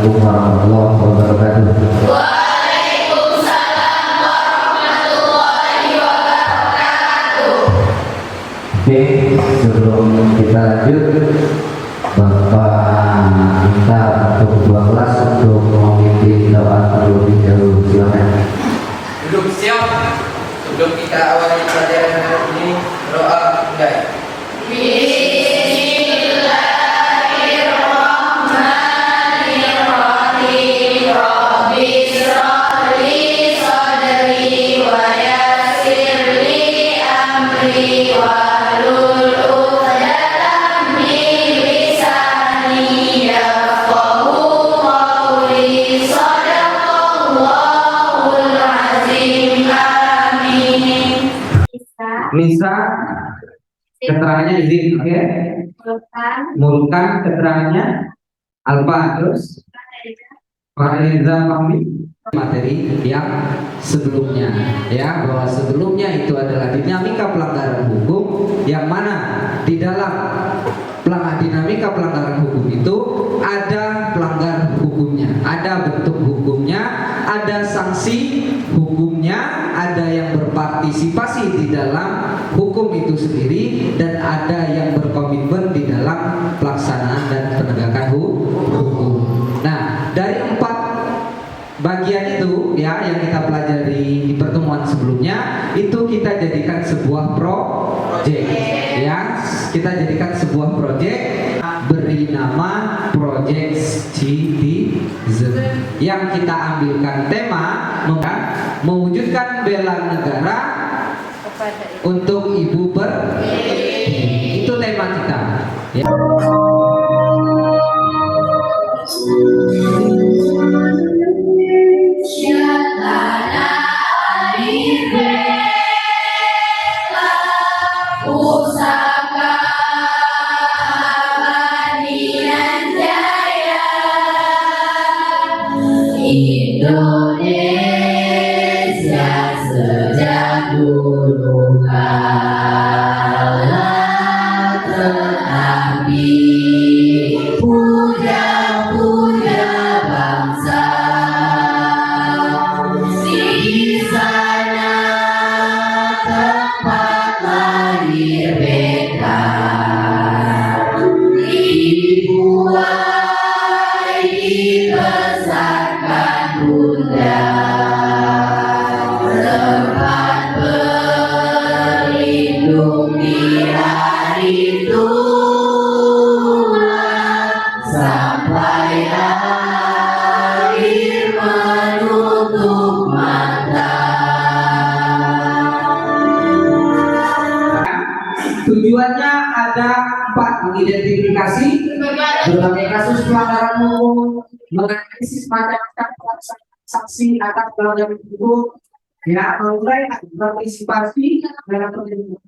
Assalamualaikum warahmatullahi wabarakatuh. Waalaikumsalam warahmatullahi wabarakatuh. Oke, sebelum kita lanjut, Bapak minta untuk dua kelas untuk memimpin doa terlebih dahulu. Silakan. Duduk siap. Sebelum kita awali pelajaran hari ini, doa mulai. Bismillahirrahmanirrahim. Rabbi shrah li sadri wa yassir li amri wahlul 'uqdatam min lisani yafqahu qawli. Shadaqallahul azim. Amin. Nisa, keterangannya izin, oke? Mulkan keterangannya Alfa, terus Fareza Fahmi materi yang sebelumnya, ya, bahwa sebelumnya itu adalah dinamika pelanggaran hukum, yang mana di dalam dinamika pelanggaran hukum itu ada pelanggar hukumnya, ada bentuk hukumnya, ada sanksi hukumnya, ada yang berpartisipasi di dalam hukum itu sendiri, dan ada yang berkomitmen di dalam pelaksanaan dan penegakan hukum. Nah, dari 4 bagian itu, ya, yang kita pelajari di pertemuan sebelumnya, itu kita jadikan sebuah project, ya, kita jadikan sebuah project, beri nama Project Citizen, yang kita ambilkan tema mewujudkan bela negara untuk ibu pertiwi. Itu tema kita, ya. Pusaka Abadian Jaya, Indonesia sejak dulu kala, tetapi puja-puja bangsa di sana tempat lahir BK, dibuai dibesarkan Bunda, tempat berlindung di hari tua, sampai akhir menutup mata. Tujuannya ada 4: mengidentifikasi berbagai kasus pelanggaran hukum, menganalisis macam-macam saksi atas pelanggaran hukum, ya, mengurai partisipasi dalam penegakan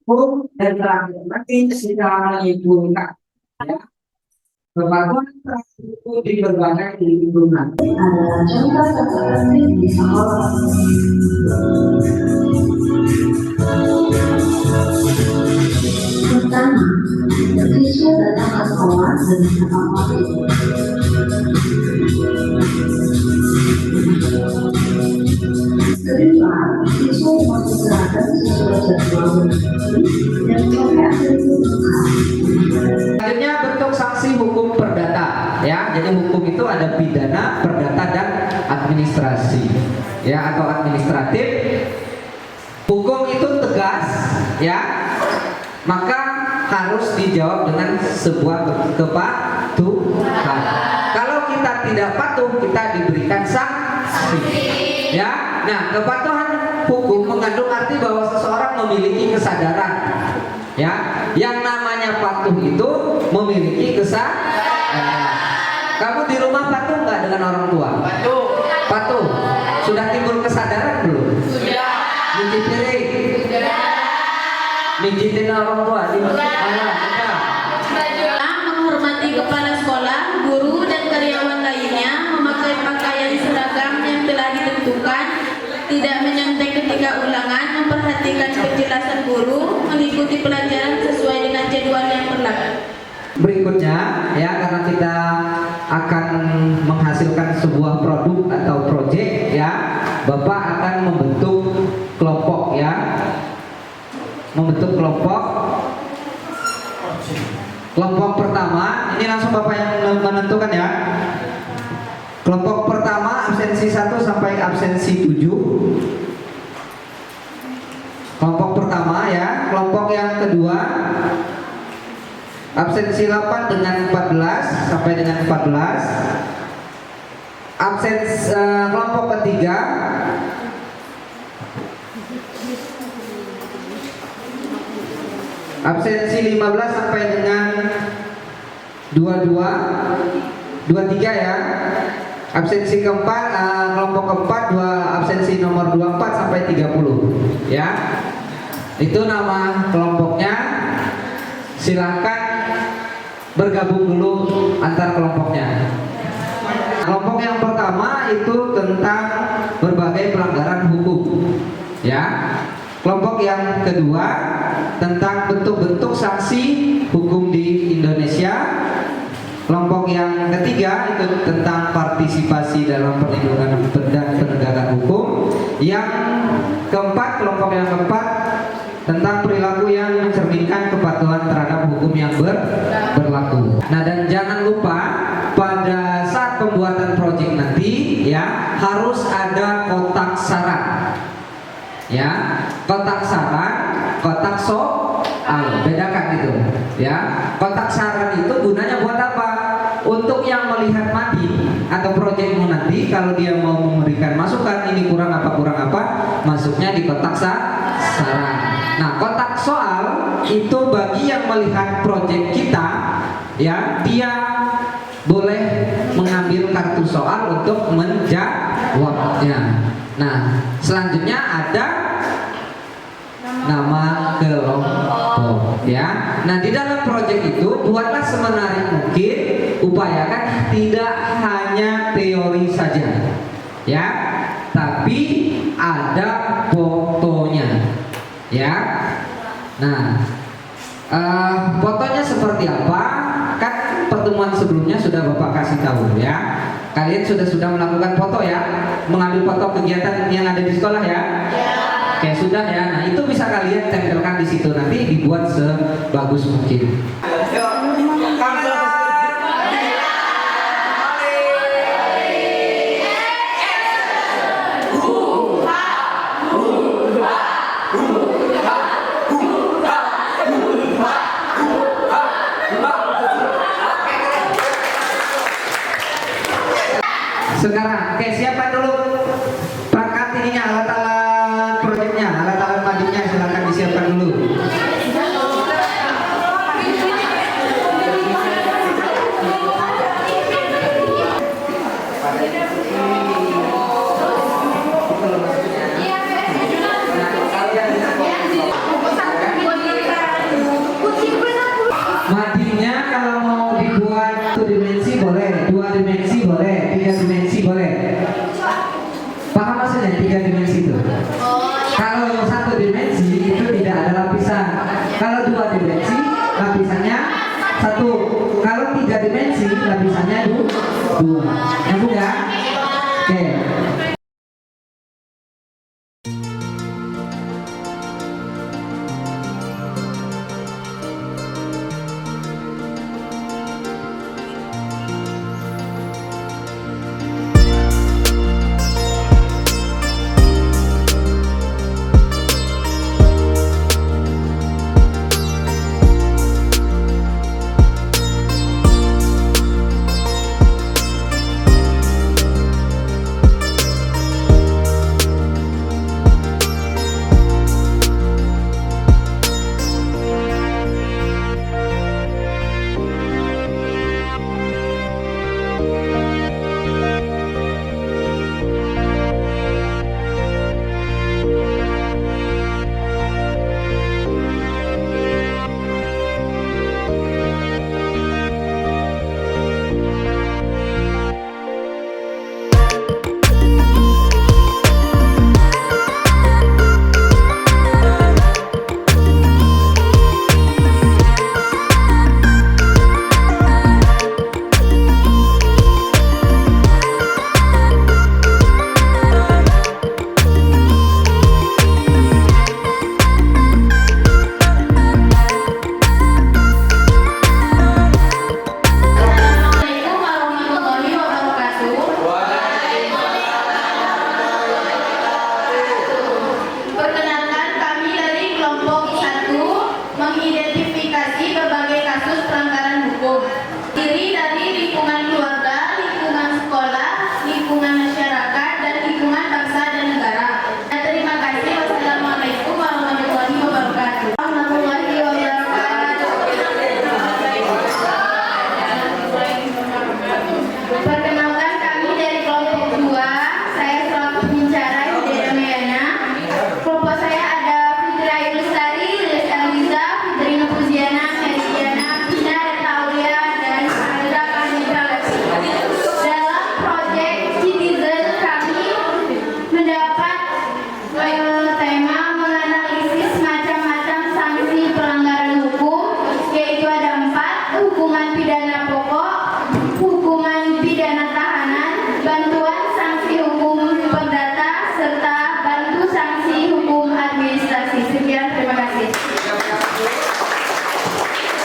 hukum, dan terakhir nanti secara lingkungan, ya, kepatuhan terhadap hukum di berbagai lingkungan. Pertama, siswa datang ke sekolah dengan apa-apa. Kedua, siswa masuk seragam sesuai jadwal dan pakai atribut lengkap. Selanjutnya bentuk sanksi hukum perdata, ya. Jadi hukum itu ada pidana, perdata, dan administrasi, ya, atau administratif. Hukum itu tegas, ya, maka harus dijawab dengan sebuah kepatuhan. Kalau kita tidak patuh, kita diberikan sanksi, ya. Nah, kepatuhan hukum mengandung arti bahwa seseorang memiliki kesadaran, ya. Yang namanya patuh itu memiliki kesadaran. Kamu di rumah patuh nggak dengan orang tua? Patuh. Patuh. Sudah timbul kesadaran belum? Sudah. Cuci piring. Sudah. Mijitin orang tua di masjid. Menghormati kepala sekolah, guru, dan karyawan lainnya, memakai pakaian seragam yang telah ditentukan, tidak menyontek ketika ulangan, memperhatikan penjelasan guru, mengikuti pelajaran sesuai dengan jadwal yang berlaku. berikutnya ya, karena kita akan menghasilkan sebuah produk atau proyek ya, Bapak akan membentuk kelompok ya, membentuk kelompok. Kelompok pertama ini langsung Bapak yang menentukan ya. Kelompok pertama absensi 1 sampai absensi 7. Kelompok pertama ya. Kelompok yang kedua absensi 8 dengan 14 sampai dengan 14. Kelompok ketiga absensi 15 sampai dengan 23 ya. Absensi keempat, kelompok keempat absensi nomor 24 sampai 30 ya. Itu nama kelompoknya. Silakan bergabung dulu antar kelompoknya. Kelompok yang pertama itu tentang berbagai pelanggaran hukum ya. Kelompok yang kedua tentang bentuk-bentuk sanksi hukum di Indonesia. Kelompok yang ketiga itu tentang partisipasi dalam perlindungan dan penegakan hukum. Yang keempat, kelompok yang keempat tentang perilaku yang mencerminkan kepatuhan terhadap hukum yang berlaku. Nah, dan jangan lupa pada saat pembuatan proyek nanti ya, harus ada kotak saran. Ya, kotak saran, kotak soal, bedakan itu. Ya, kotak saran itu gunanya buat apa? Untuk yang melihat mati atau proyekmu nanti, kalau dia mau memberikan masukan ini kurang apa, masuknya di kotak saran. Nah, kotak soal itu bagi yang melihat proyek kita, ya, dia boleh mengambil kartu soal untuk menjawabnya. Nah, selanjutnya ada nama kelompok ya. Nah, di dalam proyek itu buatlah semenarik mungkin, upayakan tidak hanya teori saja ya, tapi ada fotonya ya. Nah, fotonya seperti apa? Kan pertemuan sebelumnya sudah Bapak kasih tahu ya. Kalian sudah melakukan foto ya, mengambil foto kegiatan yang ada di sekolah ya. Oke, sudah ya. Nah, itu bisa kalian tempelkan di situ, nanti dibuat sebagus mungkin. Sekarang, oke, siapa dulu perangkat ininya, alat-alat proyeknya, alat-alat madingnya, silakan disiapkan dulu. Madingnya kalau mau dibuat 1 dimensi boleh, 2 dimensi boleh, 3 dimensi boleh. Paham maksudnya 3 dimensi itu? Kalau 1 dimensi itu tidak ada lapisan. Kalau 2 dimensi lapisannya 1. Kalau 3 dimensi lapisannya 2. Nyambung ya? Oke.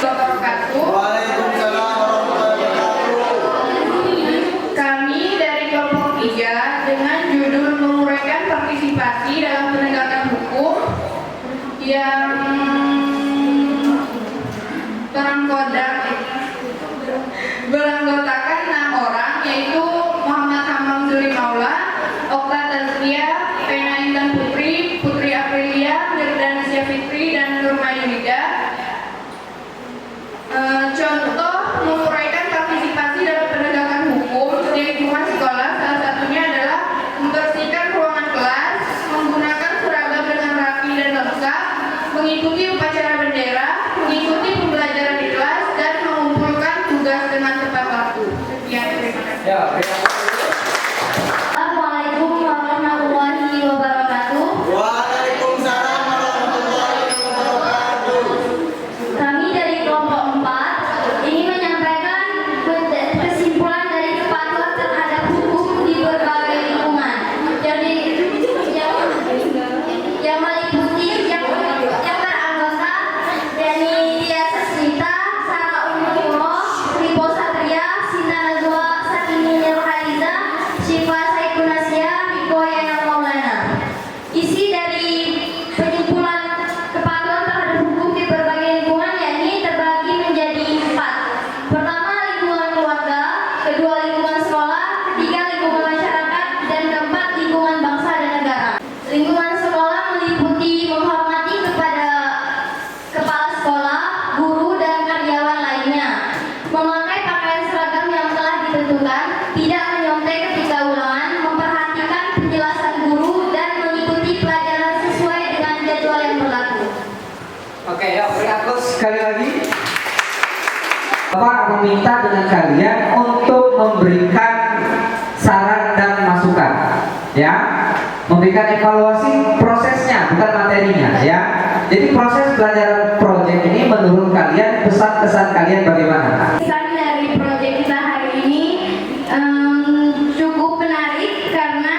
wabarakatuh. Waalaikumsalam warahmatullahi wabarakatuh. Kami dari kelompok 3 dengan judul menguraikan partisipasi dalam penegakan hukum yang beranggotakan 6 orang, yaitu Muhammad Hamam Zuri Maula, Okta Tazkia, Pena Intan Putri, Putri Aprilia, Mirdanisya Fitri, dan Nurma Yunida. Contoh menguraikan partisipasi dalam penegakan hukum di lingkungan sekolah salah satunya adalah membersihkan ruangan kelas, menggunakan seragam dengan rapi dan lengkap, mengikuti upacara bendera, mengikuti pembelajaran di kelas, dan mengumpulkan tugas dengan tepat waktu. Sekian, terima kasih. Ya, Assalamualaikum warahmatullahi wabarakatuh. Waalaikumsalam warahmatullahi wabarakatuh. Kami dari kelompok 4 ingin menyampaikan kesimpulan dari kepatuhan terhadap hukum di berbagai lingkungan. Jadi yang meliputi yang beranggota dari Tia Sasmita, Sarah Umurullah, Ripo Satria, Sinta Najwa, Sakini Nurhaliza, Syifa Saikunasya, Miko Yana Maulana. Isi dari penyimpulan kepatuhan terhadap hukum di berbagai lingkungan yakni terbagi menjadi 4. Pertama, lingkungan keluarga, kedua lingkungan sekolah, ketiga lingkungan masyarakat, dan keempat lingkungan bangsa dan negara. Lingkungan sekolah meliputi menghormati kepada kepala sekolah, guru, dan karyawan lainnya, memakai pakaian seragam yang telah ditentukan, tidak menyontek ketika ulangan, memperhatikan penjelasan guru, dan mengikuti pelajaran sesuai dengan jadwal yang berlaku. Oke, yuk beri aplaus sekali lagi. Bapak meminta dengan kalian untuk memberikan saran dan masukan, ya, memberikan evaluasi prosesnya, bukan materinya, ya. Jadi proses pelajaran proyek ini menurut kalian pesan-kesan kalian bagaimana? Pesan dari proyek kita hari ini cukup menarik karena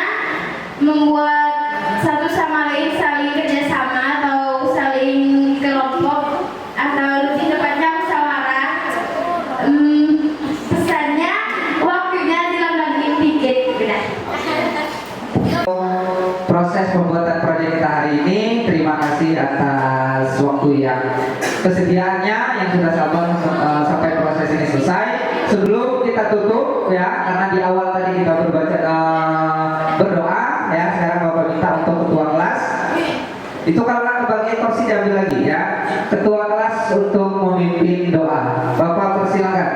membuat satu sama lain saling kerjasama atau saling kelompok atau lebih tepatnya musyawarah. Pesannya waktunya dilambangin dikit, benar. Proses pembuatan proyek kita hari ini, terima kasih atas waktu yang kesediaannya yang sudah sampai proses ini selesai. Sebelum kita tutup, ya, karena di awal tadi kita berdoa, ya, sekarang Bapak minta untuk ketua kelas. Itu kalau kebagian kursi diambil lagi, ya. Ketua kelas untuk memimpin doa. Bapak persilakan.